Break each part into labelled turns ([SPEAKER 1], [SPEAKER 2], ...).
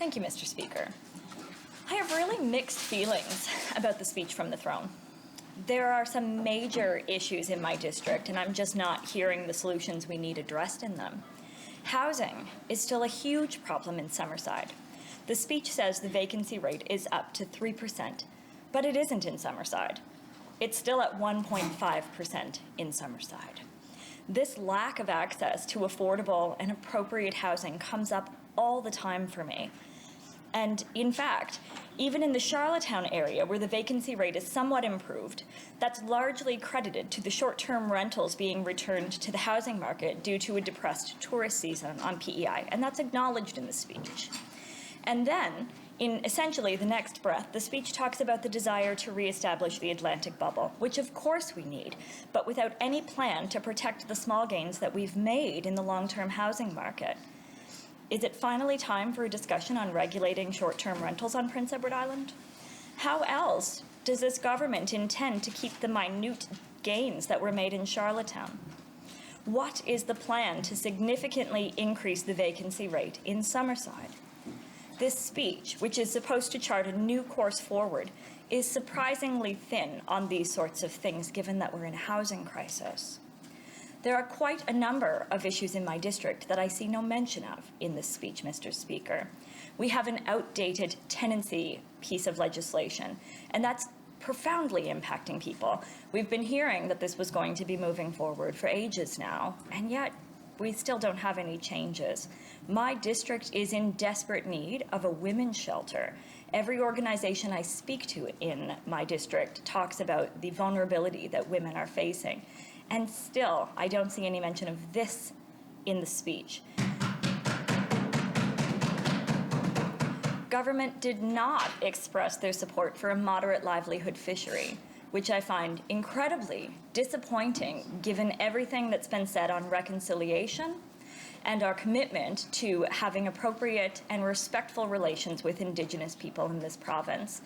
[SPEAKER 1] Thank you, Mr. Speaker. I have really mixed feelings about the speech from the throne. There are some major issues in my district, and I'm just not hearing the solutions we need addressed in them. Housing is still a huge problem in Summerside. The speech says the vacancy rate is up to 3%, but it isn't in Summerside. It's still at 1.5% in Summerside. This lack of access to affordable and appropriate housing comes up all the time for me. And in fact, even in the Charlottetown area, where the vacancy rate is somewhat improved, that's largely credited to the short-term rentals being returned to the housing market due to a depressed tourist season on PEI, and that's acknowledged in the speech. And then, in essentially the next breath, the speech talks about the desire to reestablish the Atlantic bubble, which of course we need, but without any plan to protect the small gains that we've made in the long-term housing market. Is it finally time for a discussion on regulating short-term rentals on Prince Edward Island? How else does this government intend to keep the minute gains that were made in Charlottetown? What is the plan to significantly increase the vacancy rate in Summerside? This speech, which is supposed to chart a new course forward, is surprisingly thin on these sorts of things, given that we're in a housing crisis. There are quite a number of issues in my district that I see no mention of in this speech, Mr. Speaker. We have an outdated tenancy piece of legislation, and that's profoundly impacting people. We've been hearing that this was going to be moving forward for ages now, and yet we still don't have any changes. My district is in desperate need of a women's shelter. Every organization I speak to in my district talks about the vulnerability that women are facing. And still, I don't see any mention of this in the speech. Government did not express their support for a moderate livelihood fishery, which I find incredibly disappointing given everything that's been said on reconciliation and our commitment to having appropriate and respectful relations with Indigenous people in this province.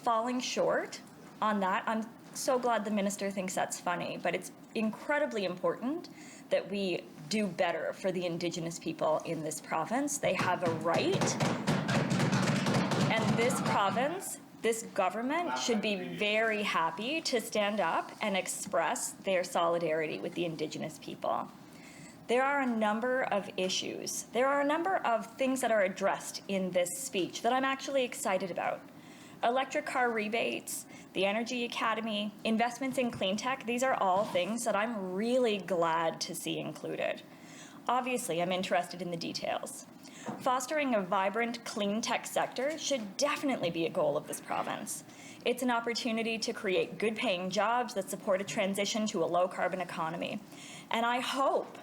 [SPEAKER 1] Falling short on that, I'm so glad the minister thinks that's funny, but it's incredibly important that we do better for the Indigenous people in this province. They have a right, and this province, this government should be very happy to stand up and express their solidarity with the Indigenous people. There are a number of issues. There are a number of things that are addressed in this speech that I'm actually excited about. Electric car rebates, the Energy Academy, investments in clean tech, these are all things that I'm really glad to see included. Obviously, I'm interested in the details. Fostering a vibrant clean tech sector should definitely be a goal of this province. It's an opportunity to create good-paying jobs that support a transition to a low-carbon economy. And I hope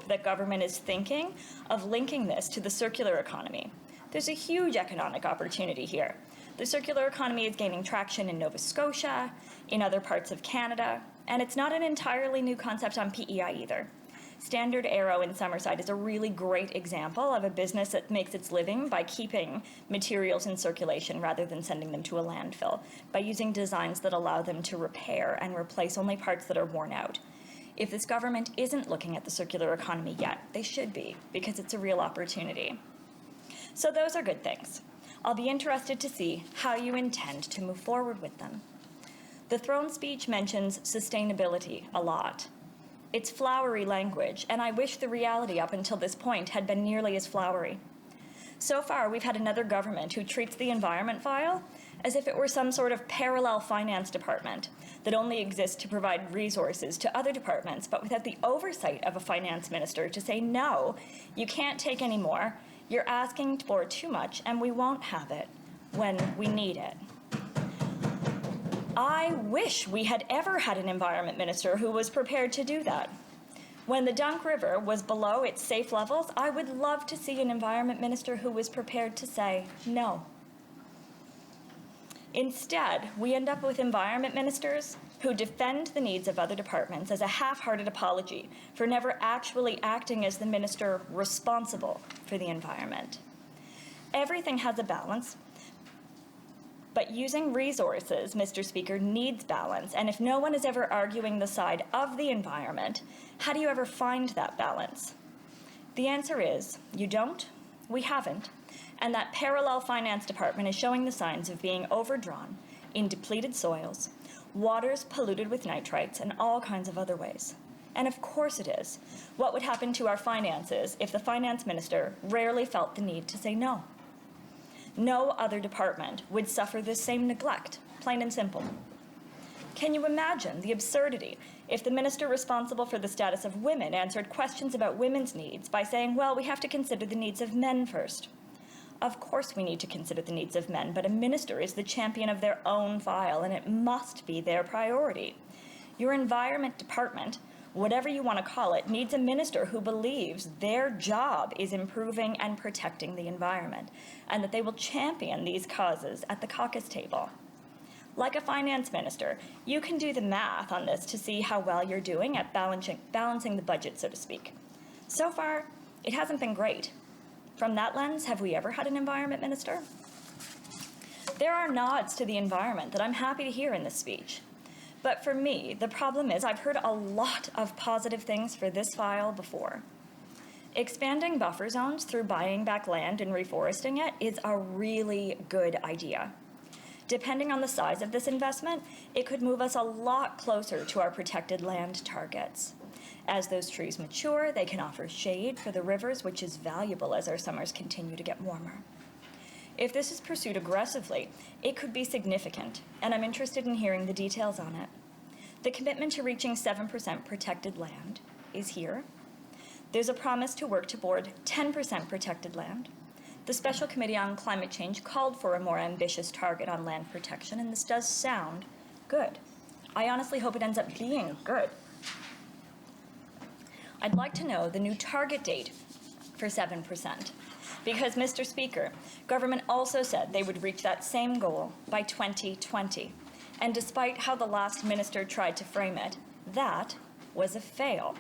[SPEAKER 1] that government is thinking of linking this to the circular economy. There's a huge economic opportunity here. The circular economy is gaining traction in Nova Scotia, in other parts of Canada, and it's not an entirely new concept on PEI either. Standard Aero in Summerside is a really great example of a business that makes its living by keeping materials in circulation rather than sending them to a landfill, by using designs that allow them to repair and replace only parts that are worn out. If this government isn't looking at the circular economy yet, they should be, because it's a real opportunity. So those are good things. I'll be interested to see how you intend to move forward with them. The throne speech mentions sustainability a lot. It's flowery language, and I wish the reality up until this point had been nearly as flowery. So far, we've had another government who treats the environment file as if it were some sort of parallel finance department that only exists to provide resources to other departments, but without the oversight of a finance minister to say, no, you can't take any more, you're asking for too much, and we won't have it when we need it. I wish we had ever had an environment minister who was prepared to do that. When the Dunk River was below its safe levels, I would love to see an environment minister who was prepared to say no. Instead, we end up with environment ministers who defend the needs of other departments as a half-hearted apology for never actually acting as the minister responsible for the environment. Everything has a balance, but using resources, Mr. Speaker, needs balance. And if no one is ever arguing the side of the environment, how do you ever find that balance? The answer is, you don't, we haven't, and that parallel finance department is showing the signs of being overdrawn in depleted soils, waters polluted with nitrites, and all kinds of other ways. And of course it is. What would happen to our finances if the finance minister rarely felt the need to say no? No other department would suffer this same neglect, plain and simple. Can you imagine the absurdity if the minister responsible for the status of women answered questions about women's needs by saying, well, we have to consider the needs of men first? Of course we need to consider the needs of men, but a minister is the champion of their own file, and it must be their priority. Your environment department, whatever you want to call it, needs a minister who believes their job is improving and protecting the environment, and that they will champion these causes at the caucus table. Like a finance minister, you can do the math on this to see how well you're doing at balancing the budget, so to speak. So far, it hasn't been great. From that lens, have we ever had an environment minister? There are nods to the environment that I'm happy to hear in this speech. But for me, the problem is I've heard a lot of positive things for this file before. Expanding buffer zones through buying back land and reforesting it is a really good idea. Depending on the size of this investment, it could move us a lot closer to our protected land targets. As those trees mature, they can offer shade for the rivers, which is valuable as our summers continue to get warmer. If this is pursued aggressively, it could be significant, and I'm interested in hearing the details on it. The commitment to reaching 7% protected land is here. There's a promise to work toward 10% protected land. The Special Committee on Climate Change called for a more ambitious target on land protection, and this does sound good. I honestly hope it ends up being good. I'd like to know the new target date for 7%, because, Mr. Speaker, government also said they would reach that same goal by 2020. And despite how the last minister tried to frame it, that was a fail.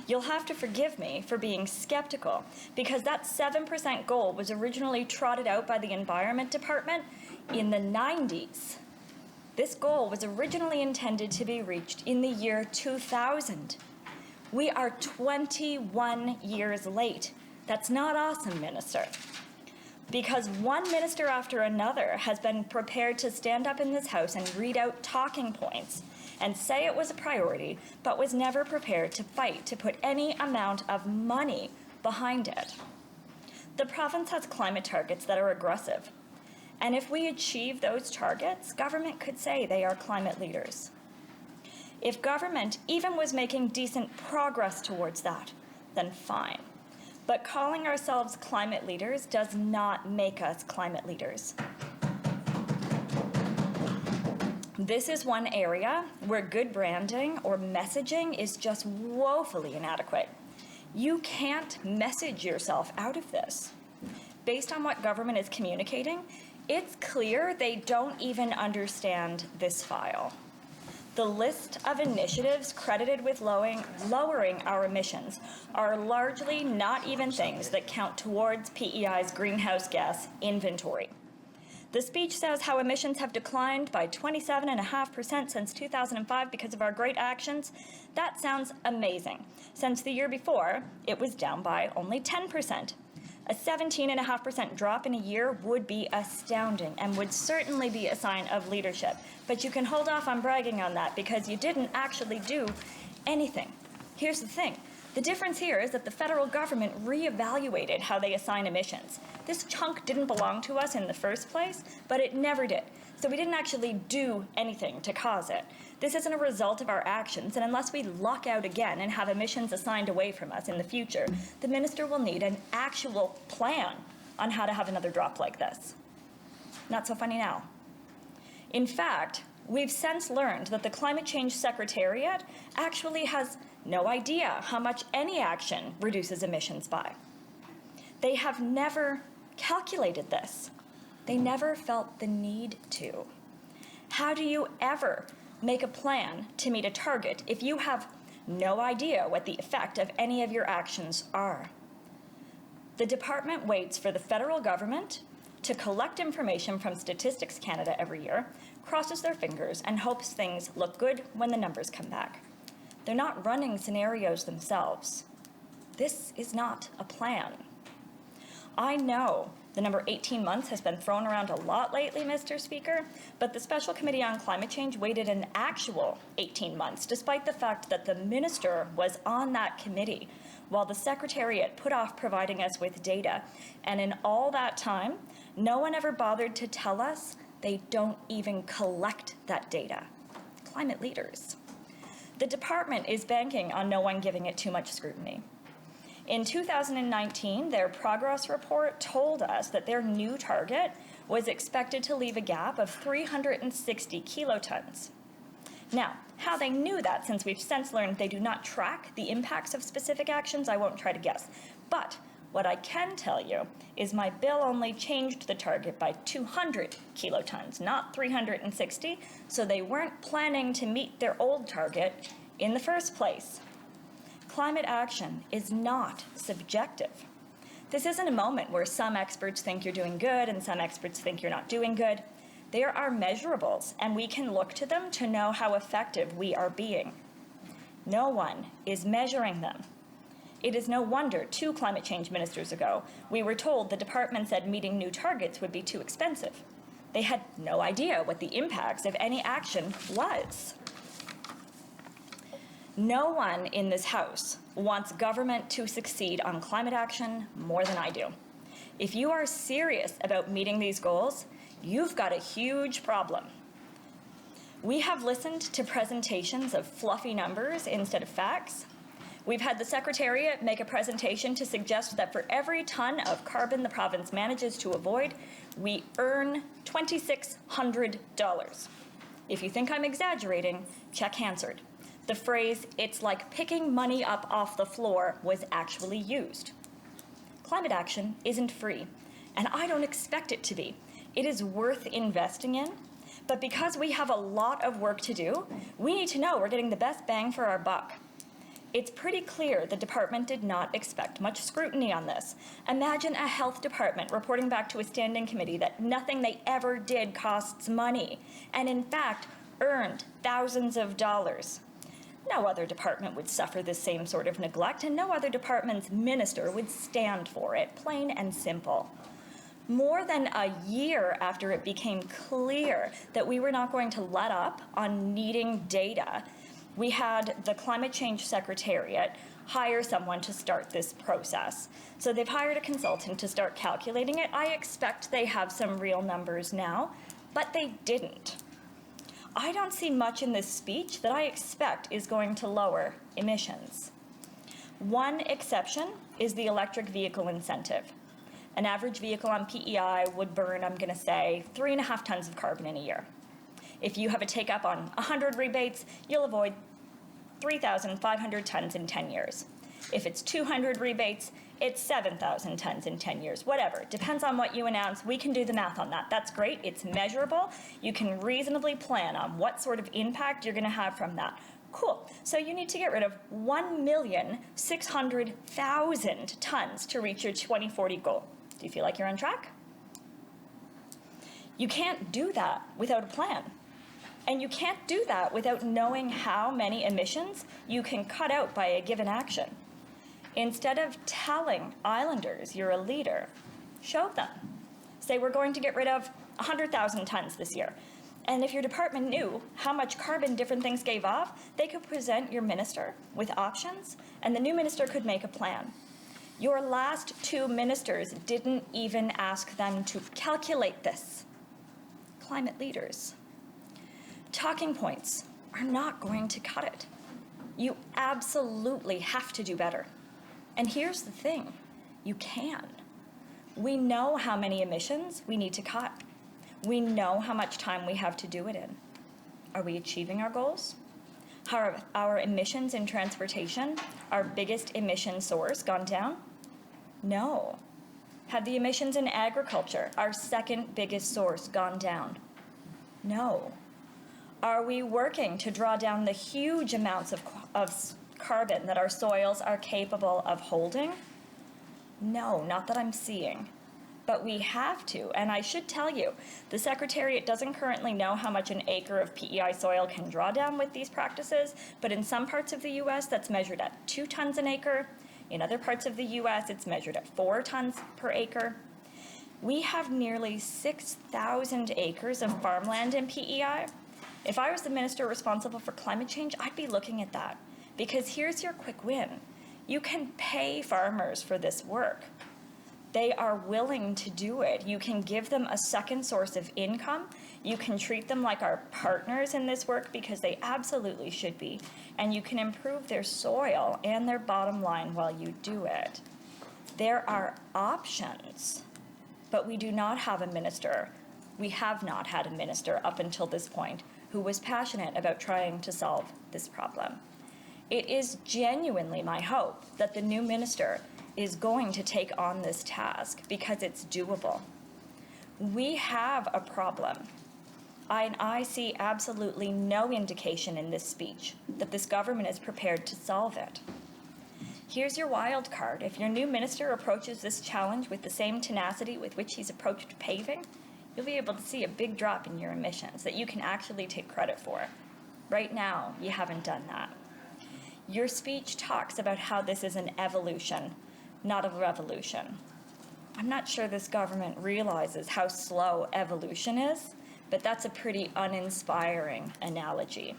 [SPEAKER 1] You'll have to forgive me for being skeptical, because that 7% goal was originally trotted out by the Environment Department in the 90s. This goal was originally intended to be reached in the year 2000. We are 21 years late. That's not awesome, Minister. Because one minister after another has been prepared to stand up in this House and read out talking points and say it was a priority, but was never prepared to fight to put any amount of money behind it. The province has climate targets that are aggressive. And if we achieve those targets, government could say they are climate leaders. If government even was making decent progress towards that, then fine. But calling ourselves climate leaders does not make us climate leaders. This is one area where good branding or messaging is just woefully inadequate. You can't message yourself out of this. Based on what government is communicating, it's clear they don't even understand this file. The list of initiatives credited with lowering our emissions are largely not even things that count towards PEI's greenhouse gas inventory. The speech says how emissions have declined by 27.5% since 2005 because of our great actions. That sounds amazing. Since the year before, it was down by only 10%. A 17.5% drop in a year would be astounding and would certainly be a sign of leadership. But you can hold off on bragging on that because you didn't actually do anything. Here's the thing. The difference here is that the federal government reevaluated how they assign emissions. This chunk didn't belong to us in the first place, but it never did. So we didn't actually do anything to cause it. This isn't a result of our actions, and unless we luck out again and have emissions assigned away from us in the future, the minister will need an actual plan on how to have another drop like this. Not so funny now. In fact, we've since learned that the Climate Change Secretariat actually has no idea how much any action reduces emissions by. They have never calculated this. They never felt the need to. How do you ever make a plan to meet a target if you have no idea what the effect of any of your actions are? The department waits for the federal government to collect information from Statistics Canada every year, crosses their fingers, and hopes things look good when the numbers come back. They're not running scenarios themselves. This is not a plan. I know the number 18 months has been thrown around a lot lately, Mr. Speaker, but the Special Committee on Climate Change waited an actual 18 months, despite the fact that the minister was on that committee, while the Secretariat put off providing us with data. And in all that time, no one ever bothered to tell us they don't even collect that data. Climate leaders. The department is banking on no one giving it too much scrutiny. In 2019, their progress report told us that their new target was expected to leave a gap of 360 kilotons. Now, how they knew that, since we've since learned they do not track the impacts of specific actions, I won't try to guess. But what I can tell you is my bill only changed the target by 200 kilotons, not 360, so they weren't planning to meet their old target in the first place. Climate action is not subjective. This isn't a moment where some experts think you're doing good and some experts think you're not doing good. There are measurables, and we can look to them to know how effective we are being. No one is measuring them. It is no wonder 2 climate change ministers ago, we were told the department said meeting new targets would be too expensive. They had no idea what the impacts of any action was. No one in this House wants government to succeed on climate action more than I do. If you are serious about meeting these goals, you've got a huge problem. We have listened to presentations of fluffy numbers instead of facts. We've had the Secretariat make a presentation to suggest that for every ton of carbon the province manages to avoid, we earn $2,600. If you think I'm exaggerating, check Hansard. The phrase, "it's like picking money up off the floor," was actually used. Climate action isn't free, and I don't expect it to be. It is worth investing in, but because we have a lot of work to do, we need to know we're getting the best bang for our buck. It's pretty clear the department did not expect much scrutiny on this. Imagine a health department reporting back to a standing committee that nothing they ever did costs money, and in fact earned thousands of dollars. No other department would suffer the same sort of neglect, and no other department's minister would stand for it, plain and simple. More than a year after it became clear that we were not going to let up on needing data, we had the Climate Change Secretariat hire someone to start this process. So they've hired a consultant to start calculating it. I expect they have some real numbers now, but they didn't. I don't see much in this speech that I expect is going to lower emissions. One exception is the electric vehicle incentive. An average vehicle on PEI would burn, I'm going to say, 3.5 tons of carbon in a year. If you have a take-up on 100 rebates, you'll avoid 3,500 tons in 10 years. If it's 200 rebates, it's 7,000 tons in 10 years. Whatever. Depends on what you announce. We can do the math on that. That's great. It's measurable. You can reasonably plan on what sort of impact you're going to have from that. Cool. So you need to get rid of 1,600,000 tons to reach your 2040 goal. Do you feel like you're on track? You can't do that without a plan. And you can't do that without knowing how many emissions you can cut out by a given action. Instead of telling islanders you're a leader, show them. Say we're going to get rid of 100,000 tons this year. And if your department knew how much carbon different things gave off, they could present your minister with options, and the new minister could make a plan. Your last 2 ministers didn't even ask them to calculate this. Climate leaders. Talking points are not going to cut it. You absolutely have to do better. And here's the thing, you can. We know how many emissions we need to cut. We know how much time we have to do it in. Are we achieving our goals? Have our emissions in transportation, our biggest emission source, gone down? No. Have the emissions in agriculture, our second biggest source, gone down? No. Are we working to draw down the huge amounts of carbon that our soils are capable of holding? No, not that I'm seeing. But we have to, and I should tell you, the Secretariat doesn't currently know how much an acre of PEI soil can draw down with these practices, but in some parts of the US that's measured at 2 tons an acre. In other parts of the US, it's measured at 4 tons per acre. We have nearly 6,000 acres of farmland in PEI. If I was the minister responsible for climate change, I'd be looking at that. Because here's your quick win. You can pay farmers for this work. They are willing to do it. You can give them a second source of income. You can treat them like our partners in this work, because they absolutely should be. And you can improve their soil and their bottom line while you do it. There are options, but we do not have a minister. We have not had a minister up until this point who was passionate about trying to solve this problem. It is genuinely my hope that the new minister is going to take on this task, because it's doable. We have a problem. I see absolutely no indication in this speech that this government is prepared to solve it. Here's your wild card. If your new minister approaches this challenge with the same tenacity with which he's approached paving, you'll be able to see a big drop in your emissions that you can actually take credit for. Right now, you haven't done that. Your speech talks about how this is an evolution, not a revolution. I'm not sure this government realizes how slow evolution is, but that's a pretty uninspiring analogy.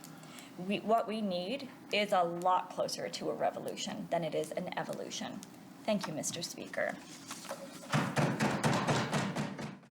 [SPEAKER 1] What we need is a lot closer to a revolution than it is an evolution. Thank you, Mr. Speaker.